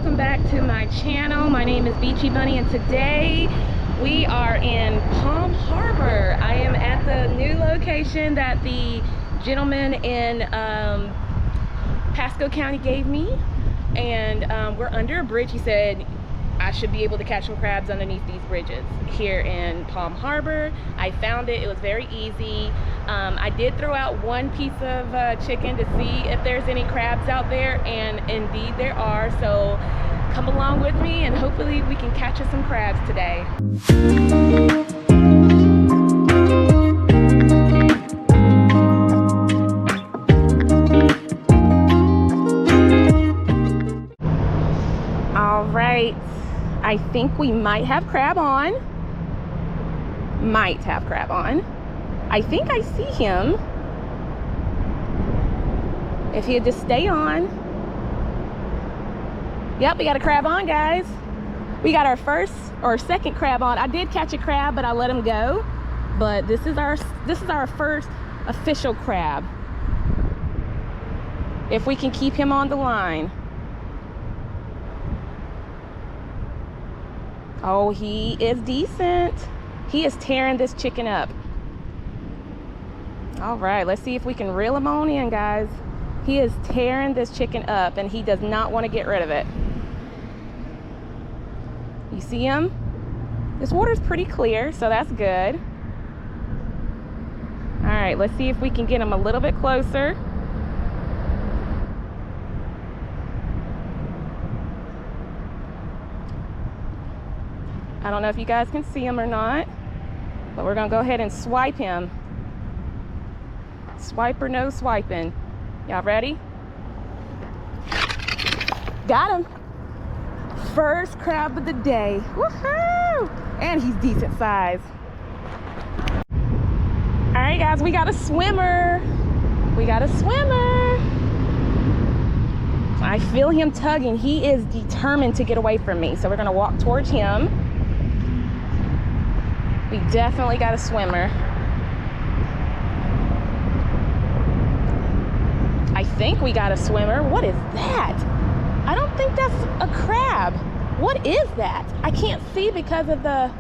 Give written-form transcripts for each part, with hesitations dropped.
welcome back to my channel. My name is Beachy Bunny, and today we are in Palm Harbor. I am at the new location that the gentleman in Pasco County gave me, and we're under a bridge. He said I should be able to catch some crabs underneath these bridges here in Palm Harbor. I found it. It was very easy. I did throw out one piece of chicken to see if there's any crabs out there, and indeed there are. So come along with me and hopefully we can catch us some crabs today. All right, I think we might have crab on. Might have crab on. I think I see him. If he'd just stay on. Yep, we got a crab on, guys. We got our first or second crab on. I did catch a crab, but I let him go. But this is our first official crab. If we can keep him on the line. Oh, he is decent. He is tearing this chicken up. All right, let's see if we can reel him on in, guys. He is tearing this chicken up and he does not want to get rid of it. You see him? This water's pretty clear, so that's good. All right, let's see if we can get him a little bit closer. I don't know if you guys can see him or not, but we're gonna go ahead and swipe him. Swipe or no swiping. Y'all ready? Got him. First crab of the day. Woohoo! And he's decent size. All right, guys, we got a swimmer. We got a swimmer. I feel him tugging. He is determined to get away from me. So we're gonna walk towards him. We definitely got a swimmer. I think we got a swimmer. What is that? I don't think that's a crab. What is that? I can't see because of the...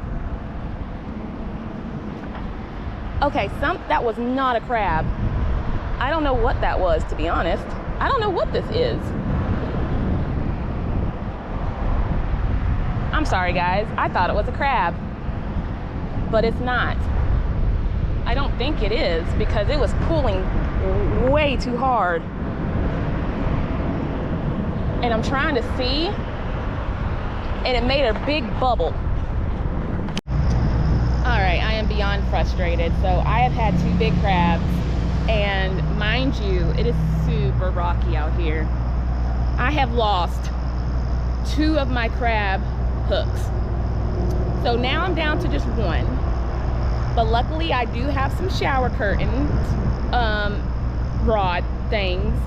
Okay, that was not a crab. I don't know what that was, to be honest. I don't know what this is. I'm sorry, guys. I thought it was a crab. But it's not. I don't think it is because it was pulling way too hard. And I'm trying to see, and it made a big bubble. All right, I am beyond frustrated. So I have had two big crabs, and mind you, it is super rocky out here. I have lost two of my crab hooks. So now I'm down to just one. But luckily I do have some shower curtains, rod things.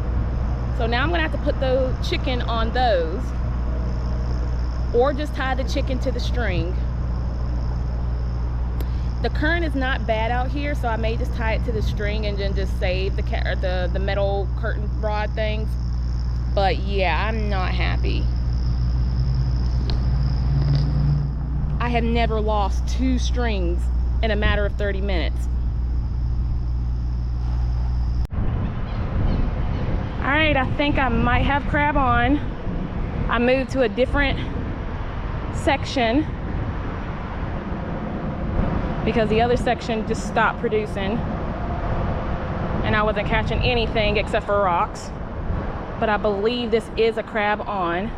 So now I'm gonna have to put the chicken on those, or just tie the chicken to the string. The current is not bad out here, so I may just tie it to the string and then just save the metal curtain rod things. But yeah, I'm not happy. I have never lost two strings in a matter of 30 minutes. All right, I think I might have crab on. I moved to a different section because the other section just stopped producing and I wasn't catching anything except for rocks. But I believe this is a crab on.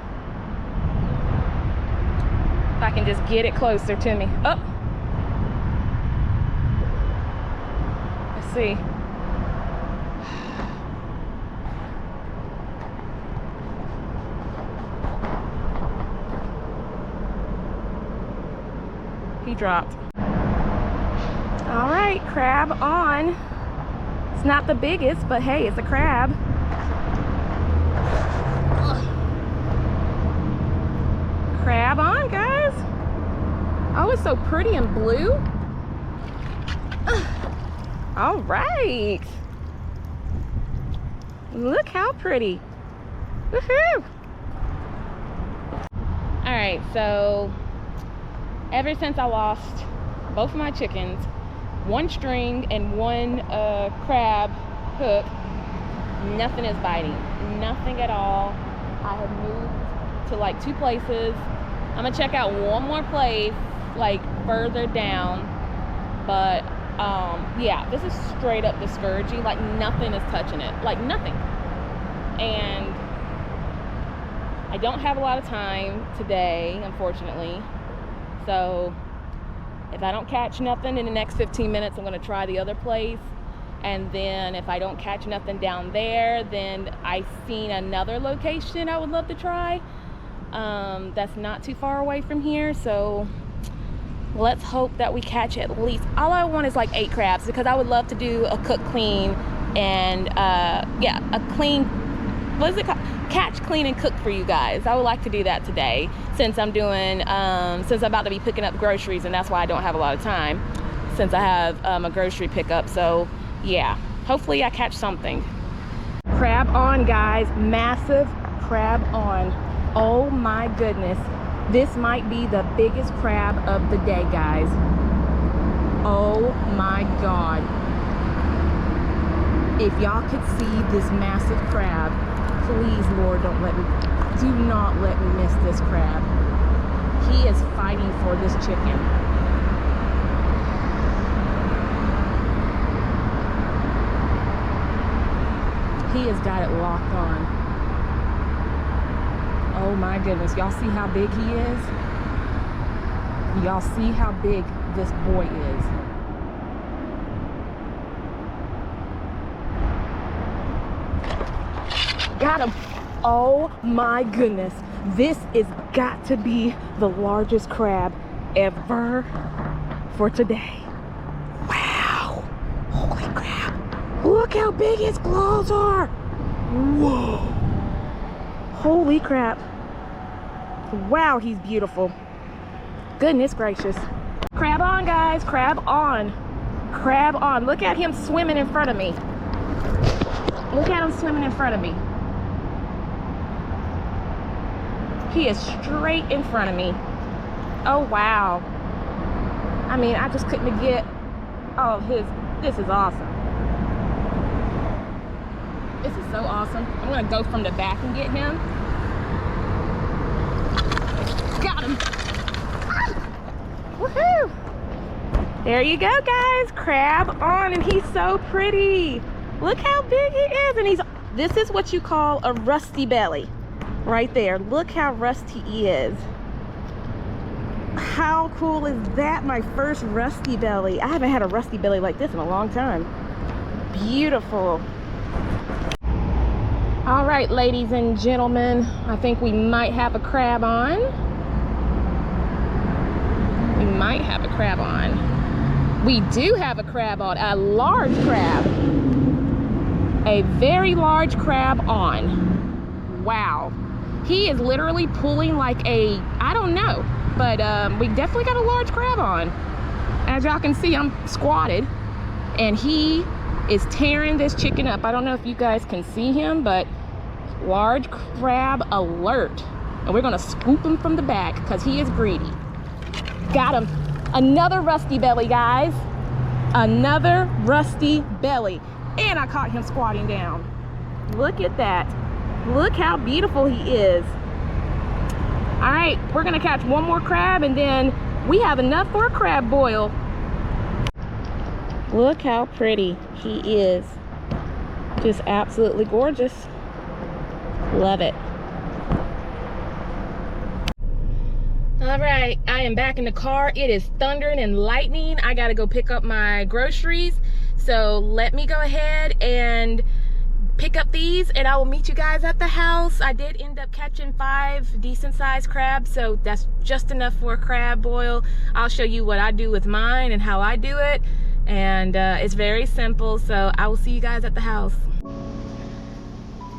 If I can just get it closer to me. Oh. Let's see. He dropped. All right, crab on. It's not the biggest, but hey, it's a crab. Crab on, guys. Oh, it's so pretty and blue. All right. Look how pretty. Woohoo! All right, so ever since I lost both of my chickens, one string and one crab hook, nothing is biting, nothing at all. I have moved to like 2 places. I'm gonna check out one more place like further down, but yeah, this is straight up discouraging. Like nothing is touching it, like nothing. And I don't have a lot of time today, unfortunately, so if I don't catch nothing in the next 15 minutes, I'm gonna try the other place. And then if I don't catch nothing down there, then I've seen another location I would love to try that's not too far away from here. So let's hope that we catch at least, all I want is like 8 crabs, because I would love to do a cook clean and yeah, a clean, what is it called? Catch, clean, and cook for you guys. I would like to do that today, since I'm doing since I'm about to be picking up groceries, and that's why I don't have a lot of time, since I have a grocery pickup. So yeah, hopefully I catch something. Crab on, guys, massive crab on. Oh my goodness, this might be the biggest crab of the day, guys. Oh my God, if y'all could see this massive crab, please, Lord, do not let me miss this crab. He is fighting for this chicken. He has got it locked on. Oh my goodness, y'all see how big he is? Y'all see how big this boy is? Got him. Oh my goodness, this is got to be the largest crab ever for today. Wow, holy crap, look how big his claws are. Whoa, holy crap. Wow, he's beautiful. Goodness gracious. Crab on, guys, crab on. Crab on. Look at him swimming in front of me. Look at him swimming in front of me. He is straight in front of me. Oh wow. I mean, I just couldn't get all of his. This is awesome. This is so awesome. I'm gonna go from the back and get him. Got him. Ah! Woohoo! There you go, guys. Crab on, and he's so pretty. Look how big he is, and this is what you call a rusty belly. Right there, look how rusty he is. How cool is that? My first rusty belly. I haven't had a rusty belly like this in a long time. Beautiful. All right, ladies and gentlemen, I think we might have a crab on. We might have a crab on. We do have a crab on, a large crab. A very large crab on. Wow. He is literally pulling like a, I don't know, but we definitely got a large crab on. As y'all can see, I'm squatted, and he is tearing this chicken up. I don't know if you guys can see him, but large crab alert. And we're gonna scoop him from the back because he is greedy. Got him. Another rusty belly, guys. Another rusty belly. And I caught him squatting down. Look at that. Look how beautiful he is. All right, we're gonna catch one more crab, and then we have enough for a crab boil. Look how pretty he is. Just absolutely gorgeous. Love it. All right, I am back in the car. It is thundering and lightning. I gotta go pick up my groceries. So let me go ahead and pick up these, and I will meet you guys at the house. I did end up catching 5 decent sized crabs, so that's just enough for a crab boil. I'll show you what I do with mine and how I do it, and it's very simple. So I will see you guys at the house.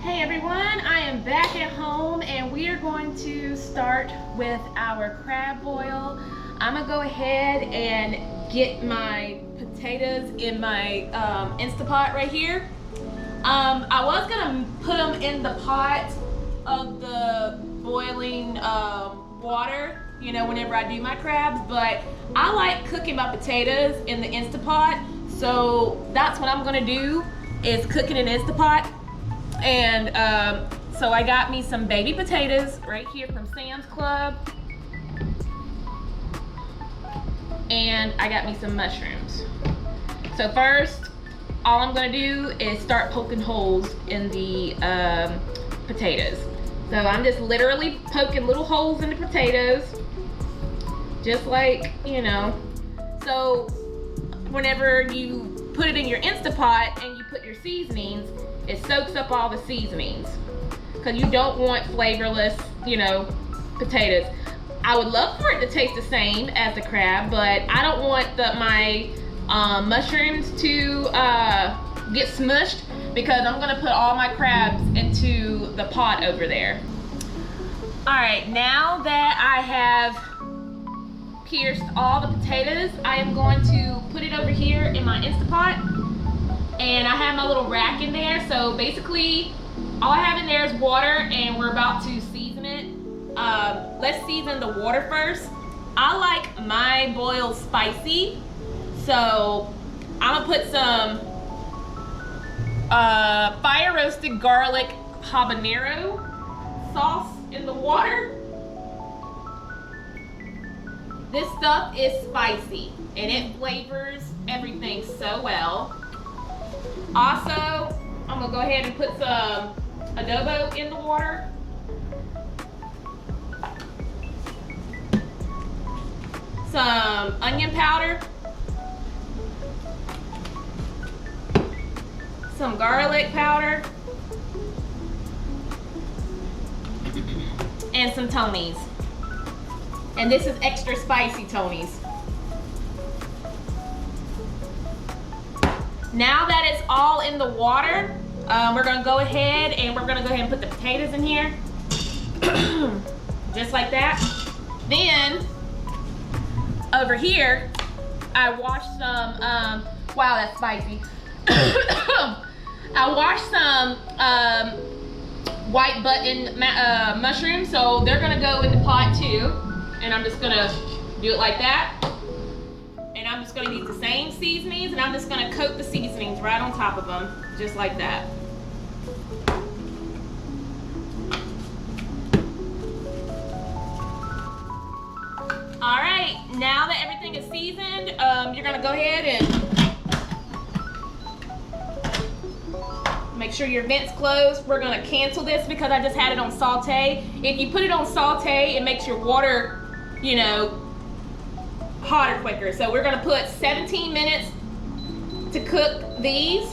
Hey everyone, I am back at home, and we are going to start with our crab boil. I'm gonna go ahead and get my potatoes in my Instapot right here. I was gonna put them in the pot of the boiling water, you know, whenever I do my crabs, but I like cooking my potatoes in the Instapot. So that's what I'm gonna do, is cook it in Instapot. And so I got me some baby potatoes right here from Sam's Club. And I got me some mushrooms. So first, all I'm gonna do is start poking holes in the potatoes. So I'm just literally poking little holes in the potatoes, just like, you know. So whenever you put it in your Instapot and you put your seasonings, it soaks up all the seasonings, because you don't want flavorless, you know, potatoes. I would love for it to taste the same as the crab, but I don't want my mushrooms to get smushed, because I'm gonna put all my crabs into the pot over there. All right, now that I have pierced all the potatoes, I am going to put it over here in my Instapot, and I have my little rack in there. So basically, all I have in there is water, and we're about to season it. Let's season the water first. I like my boil spicy, so I'm gonna put some fire roasted garlic habanero sauce in the water. This stuff is spicy and it flavors everything so well. Also, I'm gonna go ahead and put some adobo in the water. Some onion powder. Some garlic powder. And some Tony's. And this is extra spicy Tony's. Now that it's all in the water, we're gonna go ahead and put the potatoes in here. Just like that. Then, over here, I washed some, wow, that's spicy. I washed some white button mushrooms, so they're gonna go in the pot too. And I'm just gonna do it like that. And I'm just gonna use the same seasonings, and I'm just gonna coat the seasonings right on top of them, just like that. All right, now that everything is seasoned, you're gonna go ahead and make sure your vent's closed. We're gonna cancel this because I just had it on saute. If you put it on saute, it makes your water, you know, hotter quicker. So we're gonna put 17 minutes to cook these,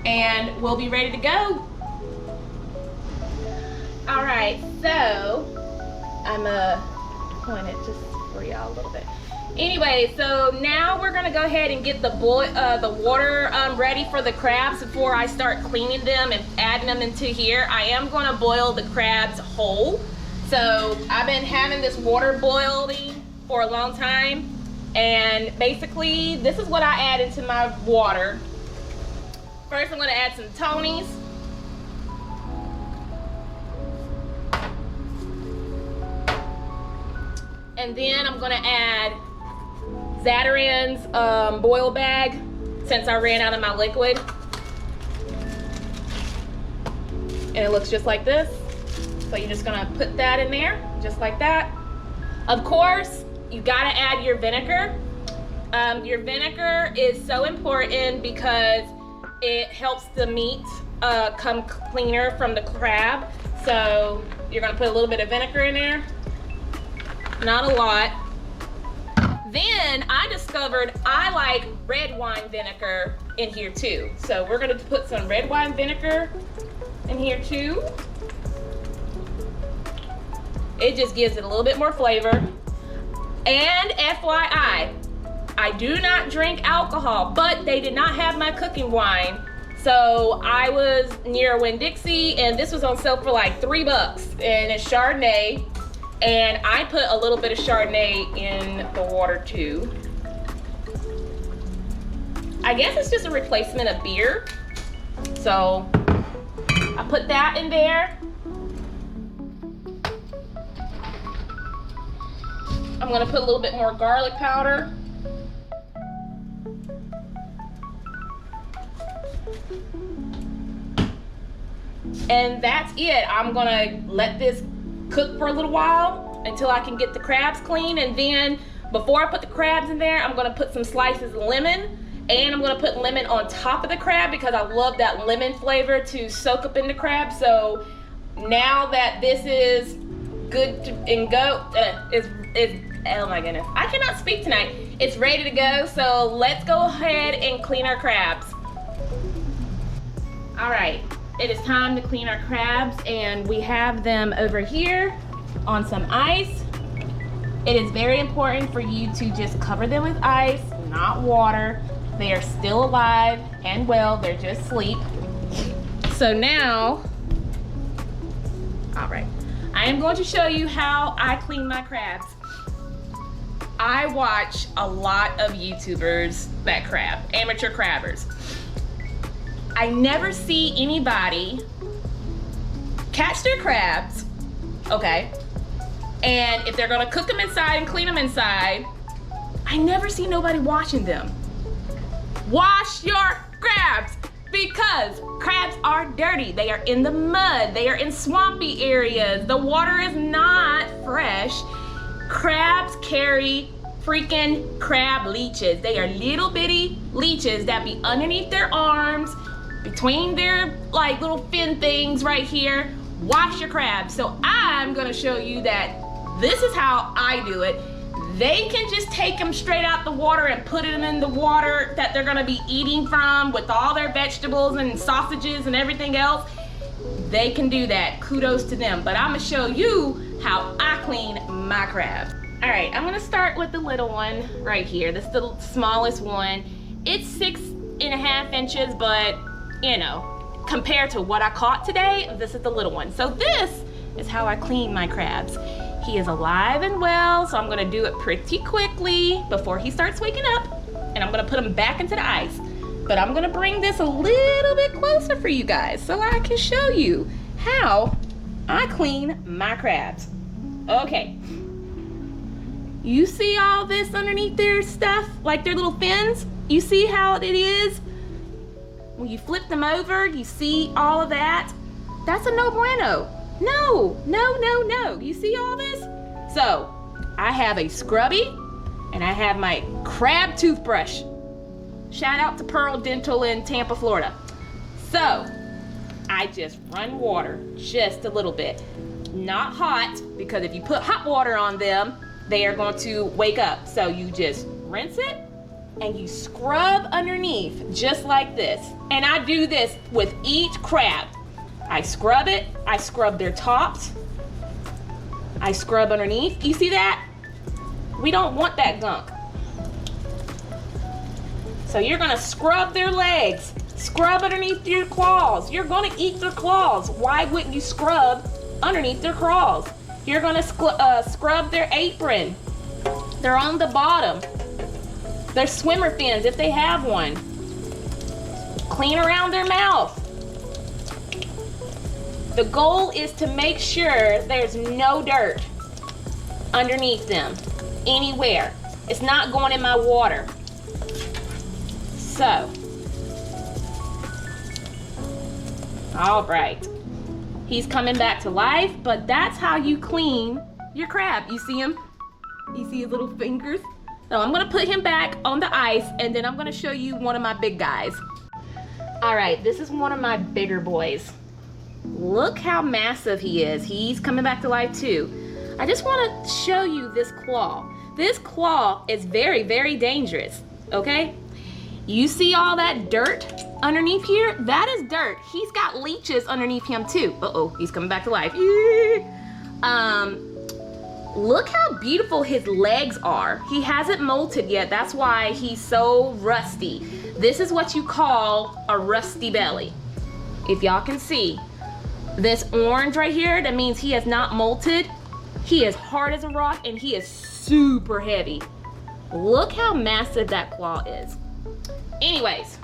and we'll be ready to go. All right, so I'm point it just for y'all a little bit. Anyway, so now we're gonna go ahead and get the water ready for the crabs before I start cleaning them and adding them into here. I am gonna boil the crabs whole. So I've been having this water boiling for a long time, and basically this is what I add into my water. First, I'm gonna add some Tony's. And then I'm gonna add Zatarain's boil bag, since I ran out of my liquid. And it looks just like this. So you're just gonna put that in there, just like that. Of course, you gotta add your vinegar. Your vinegar is so important because it helps the meat come cleaner from the crab. So you're gonna put a little bit of vinegar in there. Not a lot. Then I discovered I like red wine vinegar in here too. So we're gonna put some red wine vinegar in here too. It just gives it a little bit more flavor. And FYI, I do not drink alcohol, but they did not have my cooking wine. So I was near Winn-Dixie, and this was on sale for like $3, and it's Chardonnay. And I put a little bit of Chardonnay in the water too. I guess it's just a replacement of beer. So I put that in there. I'm gonna put a little bit more garlic powder. And that's it. I'm gonna let this cook for a little while until I can get the crabs clean. And then before I put the crabs in there, I'm gonna put some slices of lemon, and I'm gonna put lemon on top of the crab because I love that lemon flavor to soak up in the crab. So now that this is good to, and go, oh my goodness, I cannot speak tonight. It's ready to go, so let's go ahead and clean our crabs. All right, it is time to clean our crabs, and we have them over here on some ice. It is very important for you to just cover them with ice, not water. They are still alive and well, they're just asleep. So now, all right, I am going to show you how I clean my crabs. I watch a lot of YouTubers that crab, amateur crabbers. I never see anybody catch their crabs, okay? And if they're gonna cook them inside and clean them inside, I never see nobody washing them. Wash your crabs, because crabs are dirty. They are in the mud, they are in swampy areas. The water is not fresh. Crabs carry freaking crab leeches. They are little bitty leeches that be underneath their arms, between their like little fin things right here. Wash your crabs. So I'm gonna show you that this is how I do it. They can just take them straight out the water and put them in the water that they're gonna be eating from with all their vegetables and sausages and everything else. They can do that, kudos to them. But I'm gonna show you how I clean my crabs. All right, I'm gonna start with the little one right here. This is the smallest one. It's 6.5 inches, but you know, compared to what I caught today, this is the little one. So this is how I clean my crabs. He is alive and well, so I'm gonna do it pretty quickly before he starts waking up, and I'm gonna put him back into the ice. But I'm gonna bring this a little bit closer for you guys so I can show you how I clean my crabs. Okay. You see all this underneath their stuff, like their little fins? You see how it is? When you flip them over, you see all of that? That's a no-bueno. No, no, no, no. You see all this? So, I have a scrubby, and I have my crab toothbrush. Shout out to Pearl Dental in Tampa, Florida. So, I just run water just a little bit. Not hot, because if you put hot water on them, they are going to wake up. So you just rinse it, and you scrub underneath just like this. And I do this with each crab. I scrub it, I scrub their tops, I scrub underneath. You see that? We don't want that gunk. So you're gonna scrub their legs, scrub underneath your claws. You're gonna eat their claws. Why wouldn't you scrub underneath their claws? You're gonna scrub their apron. They're on the bottom. Their swimmer fins, if they have one. Clean around their mouth. The goal is to make sure there's no dirt underneath them, anywhere. It's not going in my water. So, all right. He's coming back to life, but that's how you clean your crab. You see him? You see his little fingers? So I'm gonna put him back on the ice, and then I'm gonna show you one of my big guys. All right, this is one of my bigger boys. Look how massive he is. He's coming back to life too. I just wanna show you this claw. This claw is very, very dangerous, okay? You see all that dirt underneath here? That is dirt. He's got leeches underneath him too. Uh-oh, he's coming back to life. Look how beautiful his legs are. He hasn't molted yet. That's why he's so rusty. This is what you call a rusty belly. If y'all can see, this orange right here, that means he has not molted. He is hard as a rock, and he is super heavy. Look how massive that claw is. Anyways,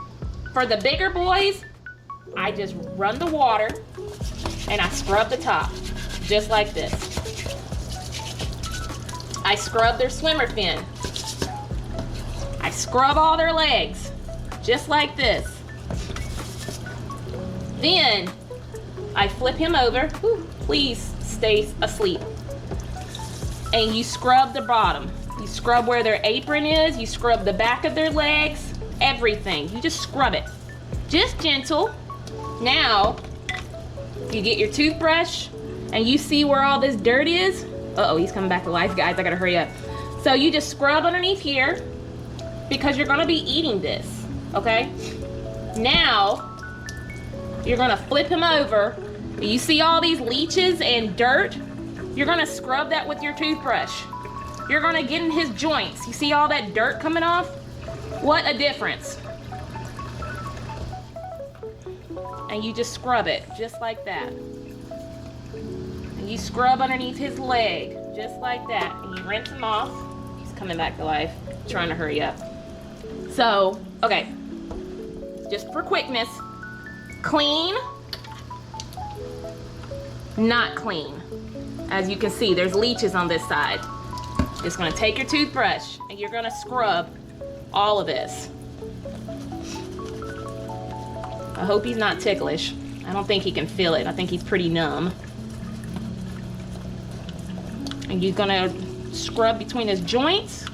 for the bigger boys, I just run the water and I scrub the top, just like this. I scrub their swimmer fin. I scrub all their legs, just like this. Then I flip him over. Whew, please stay asleep. And you scrub the bottom. You scrub where their apron is, you scrub the back of their legs, everything. You just scrub it. Just gentle. Now, you get your toothbrush and you see where all this dirt is. Uh-oh, he's coming back to life, guys. I gotta hurry up. So you just scrub underneath here because you're gonna be eating this, okay? Now, you're gonna flip him over. You see all these leeches and dirt? You're gonna scrub that with your toothbrush. You're gonna get in his joints. You see all that dirt coming off? What a difference. And you just scrub it, just like that. And you scrub underneath his leg, just like that. And you rinse him off. He's coming back to life, trying to hurry up. So, okay, just for quickness, clean, not clean. As you can see, there's leeches on this side. Just gonna take your toothbrush and you're gonna scrub all of this. I hope he's not ticklish. I don't think he can feel it. I think he's pretty numb. And you're gonna scrub between his joints.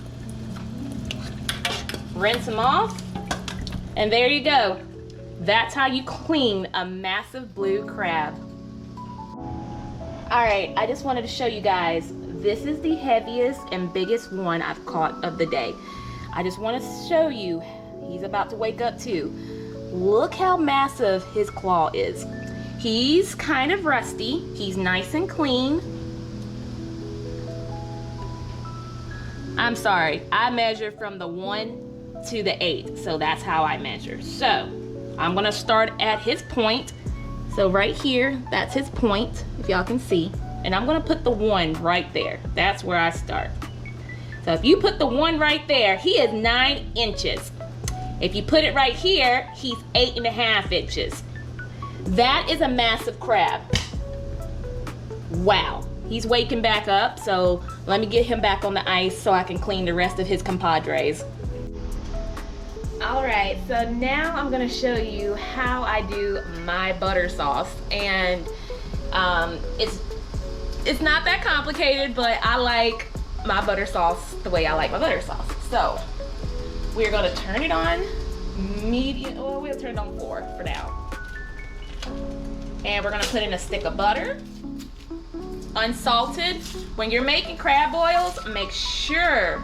Rinse him off. And there you go. That's how you clean a massive blue crab. All right, I just wanted to show you guys, this is the heaviest and biggest one I've caught of the day. I just want to show you, he's about to wake up too. Look how massive his claw is. He's kind of rusty. He's nice and clean. I'm sorry, I measure from the 1 to the 8, so that's how I measure. So I'm gonna start at his point. So right here, that's his point, if y'all can see. And I'm gonna put the 1 right there. That's where I start. So if you put the 1 right there, he is 9 inches. If you put it right here, he's 8.5 inches. That is a massive crab. Wow, he's waking back up, so let me get him back on the ice so I can clean the rest of his compadres. All right, so now I'm gonna show you how I do my butter sauce. And it's not that complicated, but I like my butter sauce the way I like my butter sauce. So we're gonna turn it on medium, well, we'll turn it on 4 for now. And we're gonna put in a stick of butter, unsalted. When you're making crab boils, make sure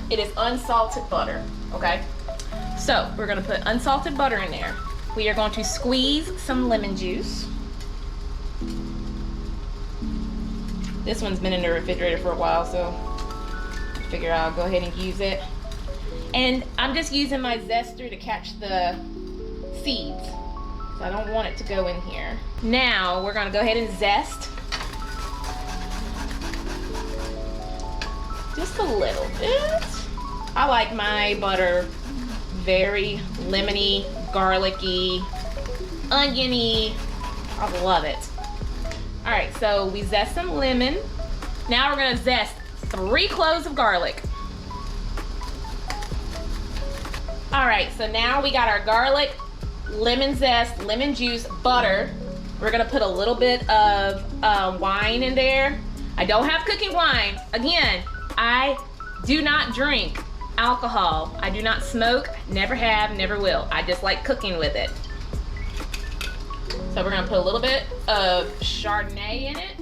it is unsalted butter, okay? So we're gonna put unsalted butter in there. We are going to squeeze some lemon juice. This one's been in the refrigerator for a while, so I figure I'll go ahead and use it. And I'm just using my zester to catch the seeds. So I don't want it to go in here. Now we're gonna go ahead and zest. Just a little bit. I like my butter very lemony, garlicky, oniony. I love it. All right, so we zest some lemon. Now we're gonna zest 3 cloves of garlic. All right, so now we got our garlic, lemon zest, lemon juice, butter. We're gonna put a little bit of wine in there. I don't have cooking wine. Again, I do not drink alcohol. I do not smoke, never have, never will. I just like cooking with it. So we're gonna put a little bit of Chardonnay in it.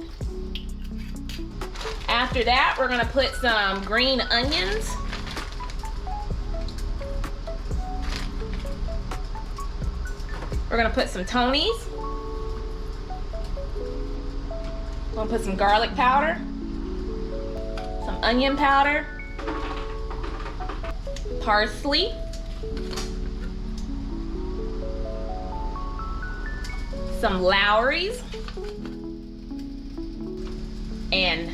After that, we're gonna put some green onions. We're gonna put some Tonys. We're gonna put some garlic powder, some onion powder, parsley, some Lowry's, and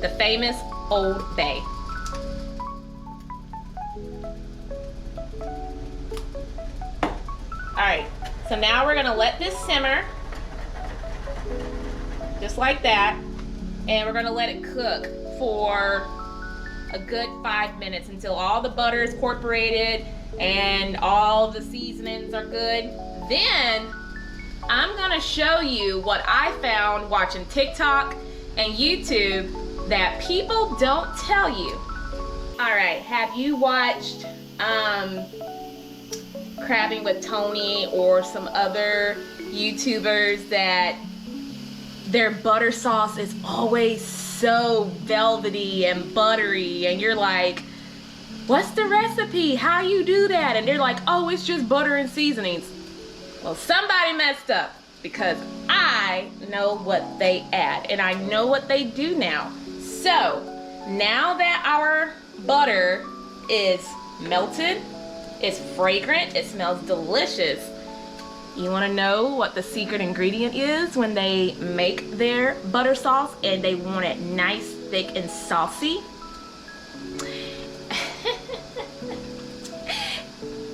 the famous Old Bay. All right, so now we're gonna let this simmer, just like that, and we're gonna let it cook for a good 5 minutes until all the butter is incorporated and all the seasonings are good. Then I'm gonna show you what I found watching TikTok and YouTube that people don't tell you. All right, have you watched Crabbing with Tony or some other YouTubers that their butter sauce is always so velvety and buttery, and you're like, what's the recipe? How you do that? And they're like, oh, it's just butter and seasonings. Well, somebody messed up, because I know what they add and I know what they do now. So now that our butter is melted, it's fragrant, it smells delicious. You want to know what the secret ingredient is when they make their butter sauce and they want it nice, thick, and saucy?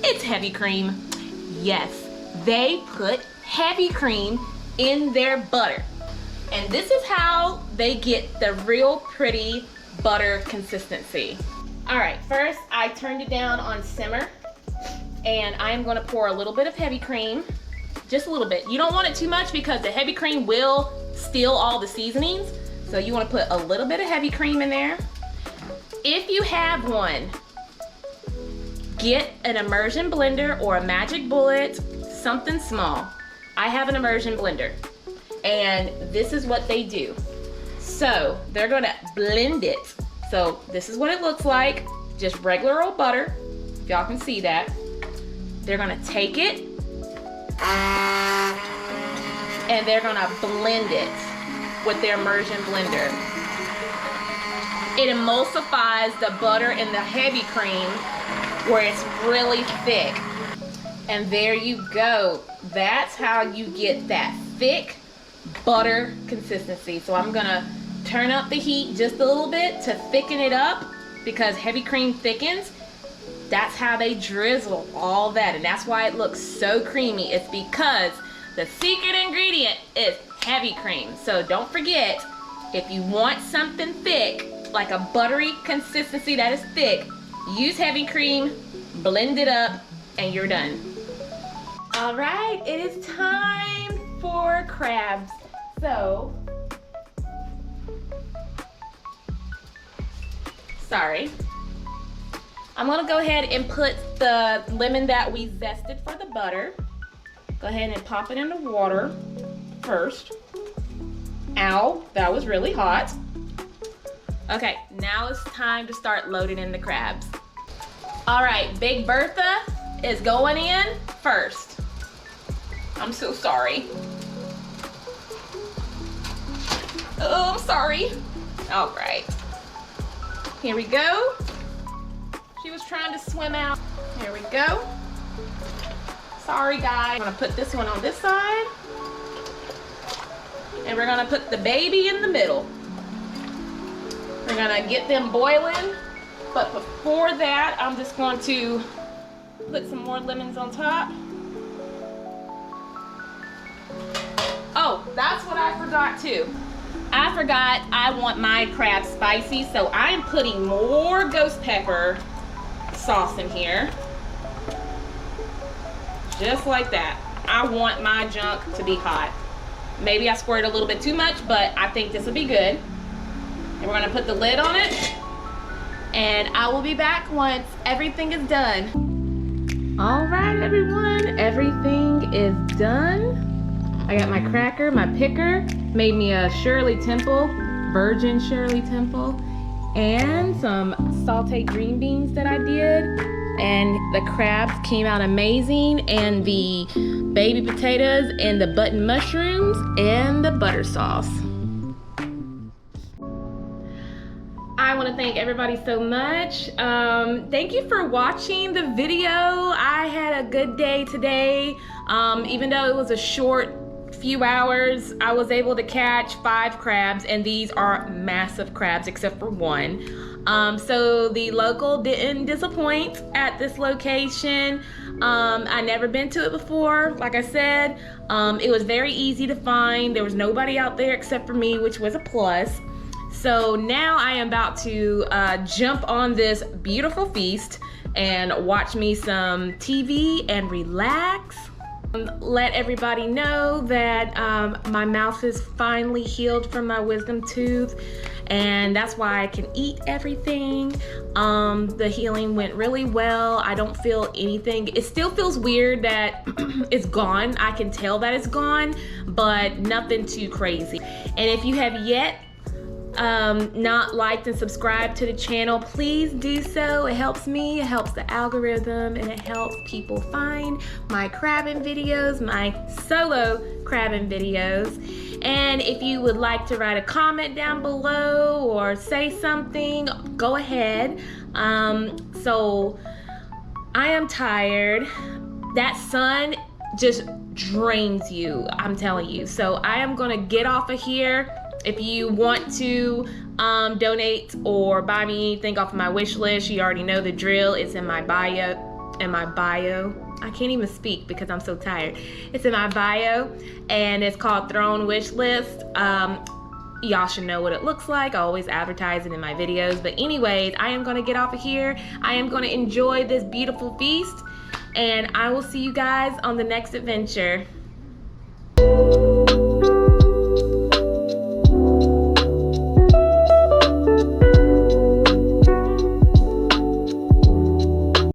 It's heavy cream. Yes, they put heavy cream in their butter. And this is how they get the real pretty butter consistency. All right, first I turned it down on simmer, and I'm gonna pour a little bit of heavy cream, just a little bit. You don't want it too much because the heavy cream will steal all the seasonings. So you wanna put a little bit of heavy cream in there. If you have one, get an immersion blender or a magic bullet, something small. I have an immersion blender, and this is what they do. So they're gonna blend it. So this is what it looks like, just regular old butter, if y'all can see that. They're gonna take it, and they're gonna blend it with their immersion blender. It emulsifies the butter and the heavy cream where it's really thick. And there you go. That's how you get that thick butter consistency. So I'm gonna turn up the heat just a little bit to thicken it up, because heavy cream thickens. That's how they drizzle all that, and that's why it looks so creamy. It's because the secret ingredient is heavy cream. So don't forget, if you want something thick, like a buttery consistency that is thick, use heavy cream, blend it up, and you're done. All right, it is time for crabs. So, sorry. I'm gonna go ahead and put the lemon that we zested for the butter. Go ahead and pop it in the water first. Ow, that was really hot. Okay, now it's time to start loading in the crabs. All right, Big Bertha is going in first. I'm so sorry. Oh, I'm sorry. All right, here we go. She was trying to swim out. Here we go. Sorry, guys. I'm gonna put this one on this side, and we're gonna put the baby in the middle. We're gonna get them boiling, but before that, I'm just going to put some more lemons on top. Oh, that's what I forgot too. I forgot I want my crab spicy, so I am putting more ghost pepper sauce in here. Just like that. I want my junk to be hot. Maybe I squirted a little bit too much, but I think this will be good. And we're gonna put the lid on it, and I will be back once everything is done. All right, everyone, everything is done. I got my cracker, my picker, made me a Shirley Temple, virgin Shirley Temple, and some sauteed green beans that I did. And the crabs came out amazing, and the baby potatoes and the button mushrooms and the butter sauce. I want to thank everybody so much. Thank you for watching the video. I had a good day today. Even though it was a short few hours, I was able to catch 5 crabs, and these are massive crabs except for one. So the local didn't disappoint at this location. I never been to it before. Like I said, it was very easy to find. There was nobody out there except for me, which was a plus. So now I am about to jump on this beautiful feast and watch me some TV and relax. Let everybody know that my mouth is finally healed from my wisdom tooth, and that's why I can eat everything. The healing went really well. I don't feel anything. It still feels weird that it's gone. I can tell that it's gone, but nothing too crazy. And if you have yet not liked and subscribed to the channel, please do so. It helps me, it helps the algorithm, and it helps people find my crabbing videos, my solo crabbing videos. And if you would like to write a comment down below or say something, go ahead. So I am tired. That sun just drains you, I'm telling you. So I am gonna get off of here. If you want to donate or buy me anything off of my wish list, you already know the drill. It's in my bio. I can't even speak because I'm so tired. It's in my bio, and it's called Throne Wish List. Y'all should know what it looks like. I always advertise it in my videos. But anyways, I am gonna get off of here. I am gonna enjoy this beautiful feast, and I will see you guys on the next adventure.